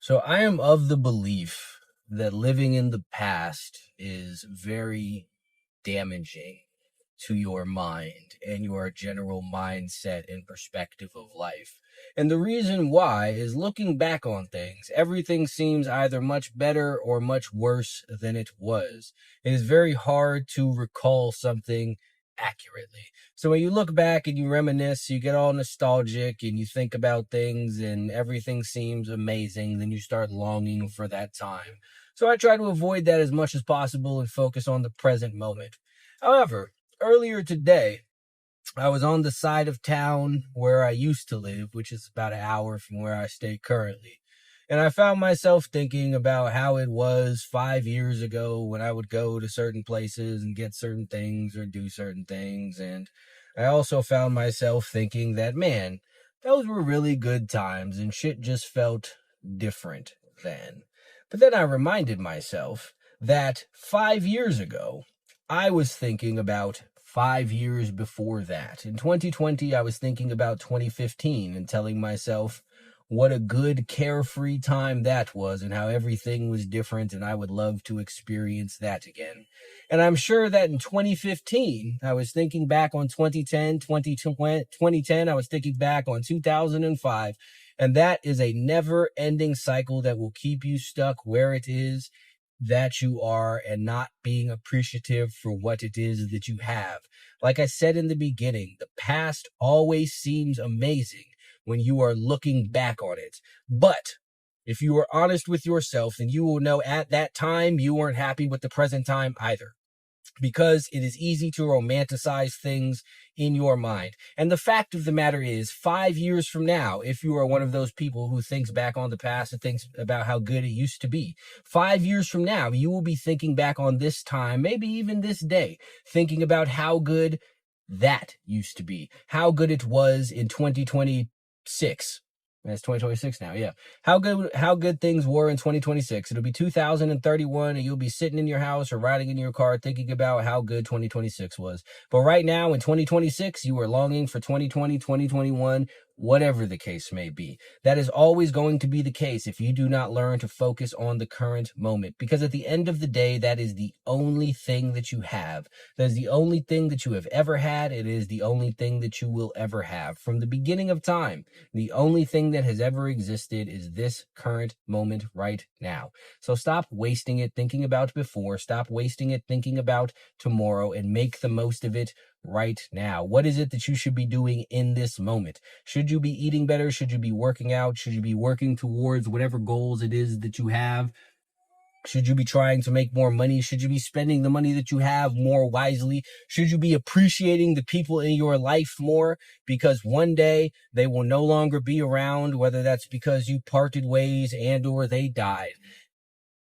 So I am of the belief that living in the past is very damaging to your mind and your general mindset and perspective of life. And the reason why is looking back on things, everything seems either much better or much worse than it was. It is very hard to recall something accurately. So when you look back and you reminisce, you get all nostalgic and you think about things and everything seems amazing, then you start longing for that time. So I try to avoid that as much as possible and focus on the present moment. However, earlier today, I was on the side of town where I used to live, which is about an hour from where I stay currently. And I found myself thinking about how it was 5 years ago when I would go to certain places and get certain things or do certain things. And I also found myself thinking that, man, those were really good times and shit just felt different then. But then I reminded myself that 5 years ago, I was thinking about 5 years before that. In 2020, I was thinking about 2015 and telling myself what a good carefree time that was and how everything was different and I would love to experience that again. And I'm sure that in 2015, I was thinking back on 2010, I was thinking back on 2005, and that is a never-ending cycle that will keep you stuck where it is that you are and not being appreciative for what it is that you have. Like I said in the beginning, the past always seems amazing when you are looking back on it. But if you are honest with yourself, then you will know at that time you weren't happy with the present time either, because it is easy to romanticize things in your mind. And the fact of the matter is, 5 years from now, if you are one of those people who thinks back on the past and thinks about how good it used to be, 5 years from now, you will be thinking back on this time, maybe even this day, thinking about how good that used to be, how good it was in 2026. It's 2026 now, yeah. How good things were in 2026. It'll be 2031, and you'll be sitting in your house or riding in your car thinking about how good 2026 was. But right now in 2026, you are longing for 2020, 2021, whatever the case may be. That is always going to be the case if you do not learn to focus on the current moment. Because at the end of the day, that is the only thing that you have. That is the only thing that you have ever had. It is the only thing that you will ever have. From the beginning of time, the only thing that has ever existed is this current moment right now. So stop wasting it thinking about before. Stop wasting it thinking about tomorrow, and make the most of it right now. What is it that you should be doing in this moment? Should you be eating better? Should you be working out? Should you be working towards whatever goals it is that you have? Should you be trying to make more money? Should you be spending the money that you have more wisely? Should you be appreciating the people in your life more? Because one day they will no longer be around, whether that's because you parted ways and or they died.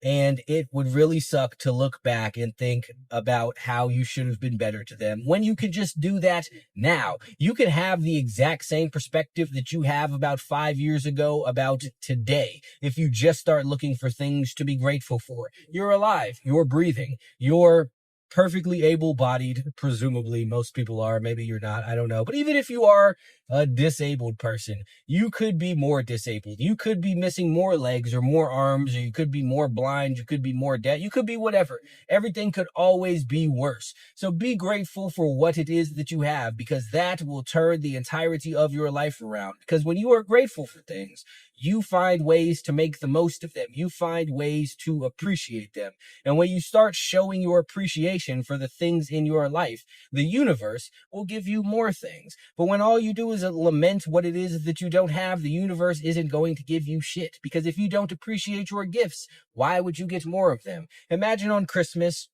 And it would really suck to look back and think about how you should have been better to them when you could just do that now. You can have the exact same perspective that you have about 5 years ago about today if you just start looking for things to be grateful for. You're alive, you're breathing, you're perfectly able-bodied, presumably. Most people are, maybe you're not, I don't know. But even if you are a disabled person, you could be more disabled. You could be missing more legs or more arms, or you could be more blind, you could be more deaf, you could be whatever. Everything could always be worse. So be grateful for what it is that you have, because that will turn the entirety of your life around. Because when you are grateful for things, you find ways to make the most of them. You find ways to appreciate them. And when you start showing your appreciation for the things in your life, the universe will give you more things. But when all you do is lament what it is that you don't have, the universe isn't going to give you shit. Because if you don't appreciate your gifts, why would you get more of them? Imagine on Christmas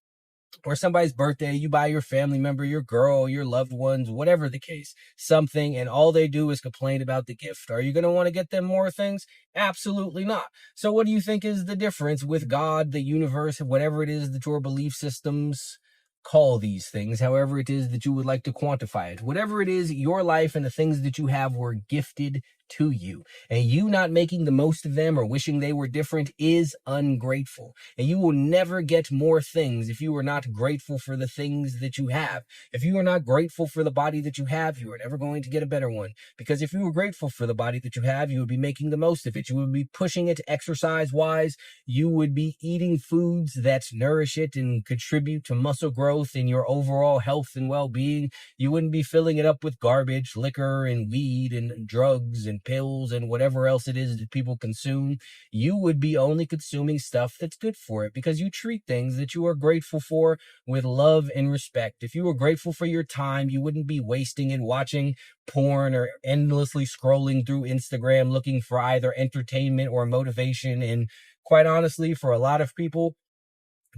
or somebody's birthday, you buy your family member, your girl, your loved ones, whatever the case, something, and all they do is complain about the gift. Are you going to want to get them more things? Absolutely not. So what do you think is the difference with God, the universe, whatever it is that your belief systems call these things, however it is that you would like to quantify it? Whatever it is, your life and the things that you have were gifted to you. And you not making the most of them or wishing they were different is ungrateful. And you will never get more things if you are not grateful for the things that you have. If you are not grateful for the body that you have, you are never going to get a better one. Because if you were grateful for the body that you have, you would be making the most of it. You would be pushing it exercise-wise. You would be eating foods that nourish it and contribute to muscle growth and your overall health and well-being. You wouldn't be filling it up with garbage, liquor, and weed, and drugs, and pills, and whatever else it is that people consume. You would be only consuming stuff that's good for it because you treat things that you are grateful for with love and respect. If you were grateful for your time, you wouldn't be wasting it watching porn or endlessly scrolling through Instagram looking for either entertainment or motivation. And quite honestly, for a lot of people,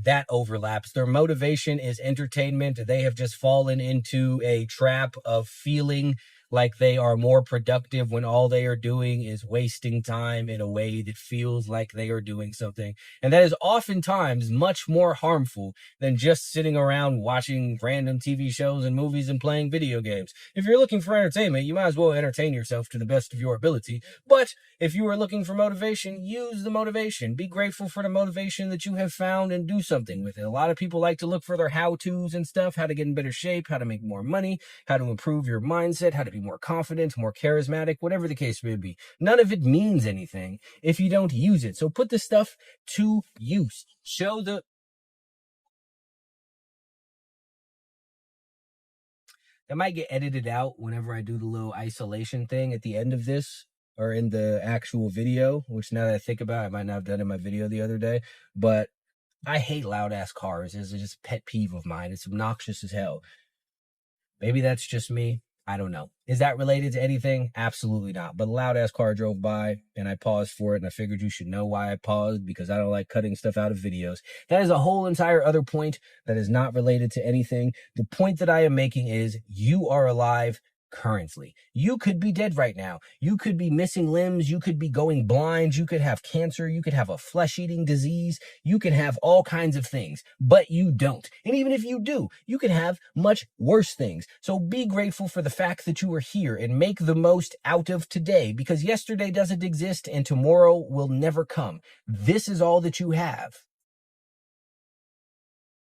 that overlaps. Their motivation is entertainment. They have just fallen into a trap of feeling like they are more productive when all they are doing is wasting time in a way that feels like they are doing something. And that is oftentimes much more harmful than just sitting around watching random TV shows and movies and playing video games. If you're looking for entertainment, you might as well entertain yourself to the best of your ability. But if you are looking for motivation, use the motivation. Be grateful for the motivation that you have found and do something with it. A lot of people like to look for their how-tos and stuff, how to get in better shape, how to make more money, how to improve your mindset, how to be more confident, more charismatic, whatever the case may be. None of it means anything if you don't use it. So put the stuff to use. That might get edited out whenever I do the little isolation thing at the end of this or in the actual video, which now that I think about it, I might not have done in my video the other day. But I hate loud ass cars. It's just a pet peeve of mine. It's obnoxious as hell. Maybe that's just me. I don't know. Is that related to anything? Absolutely not. But a loud ass car drove by and I paused for it, and I figured you should know why I paused, because I don't like cutting stuff out of videos. That is a whole entire other point that is not related to anything. The point that I am making is you are alive currently. You could be dead right now. You could be missing limbs. You could be going blind. You could have cancer. You could have a flesh-eating disease. You can have all kinds of things, but you don't. And even if you do, you can have much worse things. So be grateful for the fact that you are here and make the most out of today, because yesterday doesn't exist and tomorrow will never come. This is all that you have.